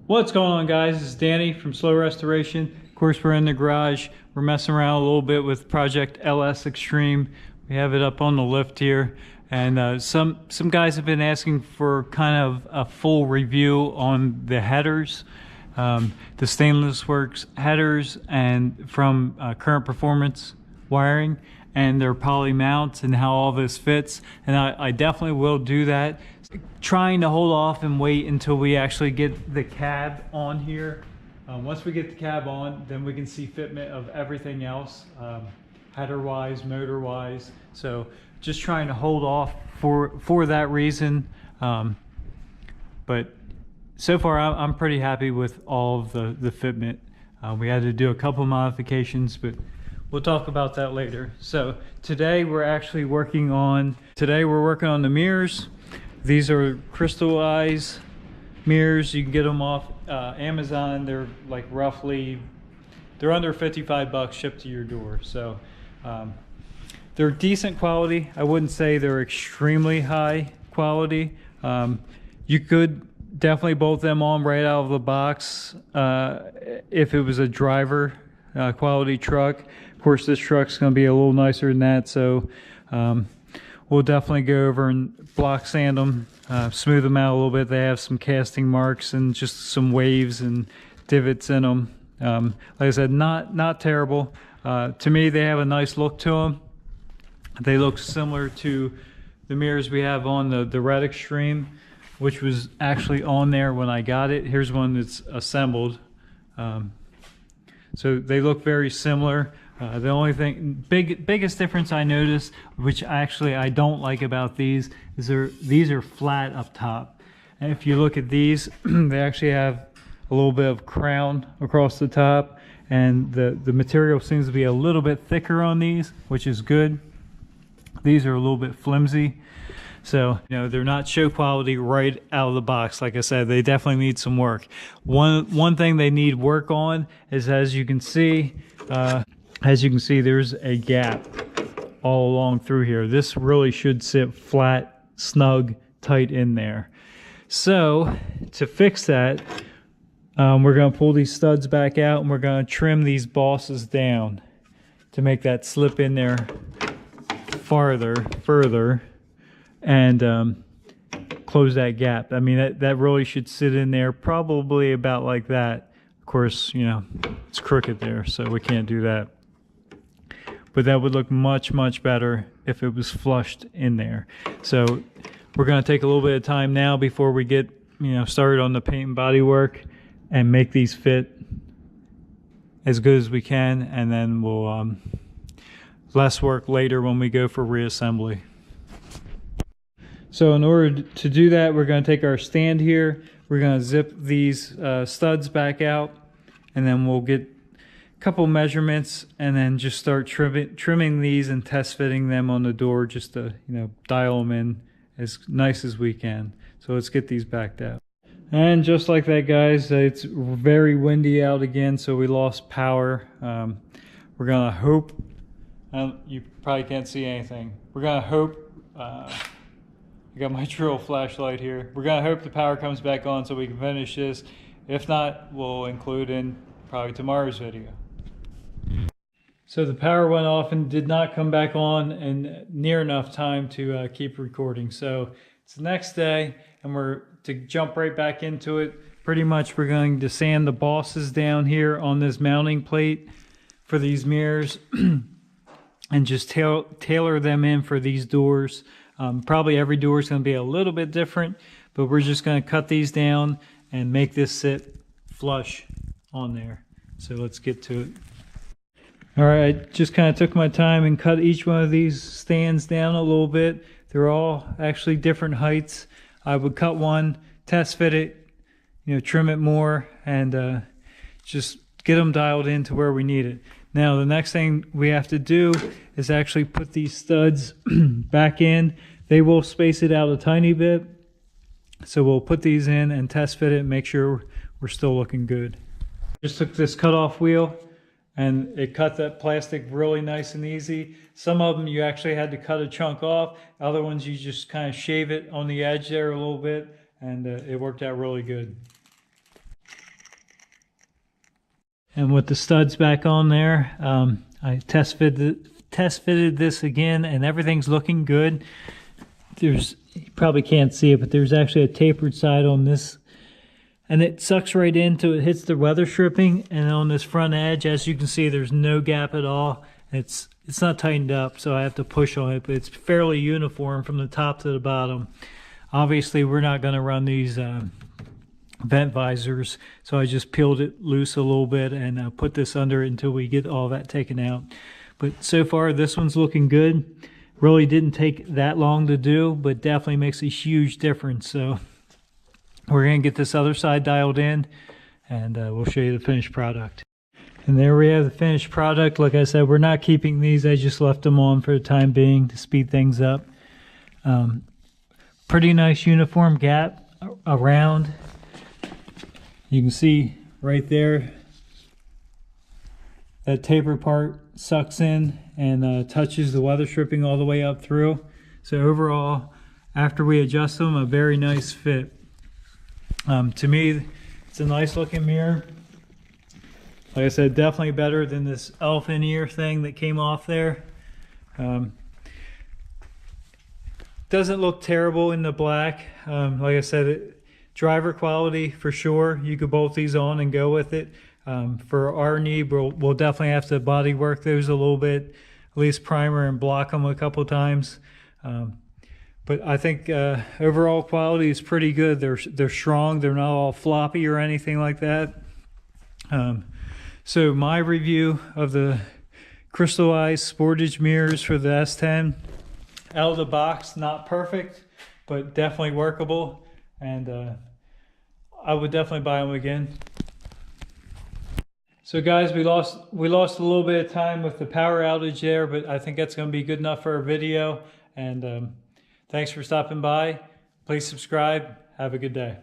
What's going on, guys? This is Danny from Slow Restoration. Of course, we're in the garage. We're messing around a little bit with project Lsxtreme. We have it up on the lift here, and some guys have been asking for kind of a full review on the headers, the Stainless Works headers, and from Current Performance wiring, and their poly mounts and how all this fits. And I definitely will do that. Trying to hold off and wait until we actually get the cab on here. Once we get the cab on, then we can see fitment of everything else, header wise, motor wise. So just trying to hold off for that reason. But so far I'm pretty happy with all of the fitment. We had to do a couple modifications, but we'll talk about that later. So today we're actually working on the mirrors. These are crystal eyes mirrors. You can get them off Amazon. They're like they're under 55 bucks shipped to your door. So they're decent quality. I wouldn't say they're extremely high quality. You could definitely bolt them on right out of the box if it was a driver quality truck. Of course, this truck's going to be a little nicer than that, so we'll definitely go over and block sand them, smooth them out a little bit. They have some casting marks and just some waves and divots in them. Like I said, not terrible. To me, they have a nice look to them. They look similar to the mirrors we have on the Lsxtreme, which was actually on there when I got it. Here's one that's assembled. So they look very similar. The only biggest difference I noticed, which actually I don't like about these, is these are flat up top. And if you look at these, they actually have a little bit of crown across the top, and the material seems to be a little bit thicker on these, which is good. These are a little bit flimsy. So, they're not show quality right out of the box. Like I said, they definitely need some work. One thing they need work on is, as you can see, there's a gap all along through here. This really should sit flat, snug, tight in there. So to fix that, we're going to pull these studs back out, and we're going to trim these bosses down to make that slip in there further, and close that gap. I mean, that really should sit in there probably about like that. Of course, it's crooked there, so we can't do that. But that would look much better if it was flushed in there. So we're going to take a little bit of time now before we get started on the paint and body work, and make these fit as good as we can, and then we'll less work later when we go for reassembly. So in order to do that, we're going to take our stand here, we're going to zip these studs back out, and then we'll get a couple measurements, and then just start trimming these and test fitting them on the door, just to dial them in as nice as we can. So let's get these backed out. And just like that, guys, it's very windy out again, so we lost power. We're gonna hope, you probably can't see anything, we're gonna hope, I got my drill flashlight here, we're gonna hope the power comes back on so we can finish this. If not, we'll include in probably tomorrow's video. So the power went off and did not come back on in near enough time to keep recording. So it's the next day, and we're to jump right back into it. Pretty much we're going to sand the bosses down here on this mounting plate for these mirrors and just tailor them in for these doors. Probably every door is going to be a little bit different, but we're just going to cut these down and make this sit flush on there. So let's get to it. All right, I just kind of took my time and cut each one of these stands down a little bit. They're all actually different heights. I would cut one, test fit it, trim it more, and just get them dialed in to where we need it. Now, the next thing we have to do is actually put these studs back in. They will space it out a tiny bit. So we'll put these in and test fit it and make sure we're still looking good. Just took this cutoff wheel, and it cut that plastic really nice and easy. Some of them you actually had to cut a chunk off. Other ones you just kind of shave it on the edge there a little bit, and it worked out really good. And with the studs back on there, I test fitted this again, and everything's looking good. You probably can't see it, but there's actually a tapered side on this, and it sucks right into it, hits the weather stripping, and on this front edge, as you can see, there's no gap at all. It's not tightened up, so I have to push on it, but it's fairly uniform from the top to the bottom. Obviously, we're not going to run these vent visors, so I just peeled it loose a little bit and put this under it until we get all that taken out. But so far this one's looking good. Really didn't take that long to do, but definitely makes a huge difference. So we're going to get this other side dialed in, and we'll show you the finished product. And there we have the finished product. Like I said, we're not keeping these. I just left them on for the time being to speed things up. Pretty nice uniform gap around. You can see right there that taper part sucks in and touches the weather stripping all the way up through. So overall, after we adjust them, a very nice fit. To me, it's a nice looking mirror. Like I said, definitely better than this elephant ear thing that came off there. Doesn't look terrible in the black. Like I said, driver quality for sure. You could bolt these on and go with it. For our need, we'll definitely have to body work those a little bit, at least primer and block them a couple times. But I think overall quality is pretty good. They're strong. They're not all floppy or anything like that. So my review of the crystallized sportage mirrors for the S10, out of the box, not perfect, but definitely workable. And I would definitely buy them again. So guys, we lost a little bit of time with the power outage there, but I think that's going to be good enough for our video. And thanks for stopping by. Please subscribe. Have a good day.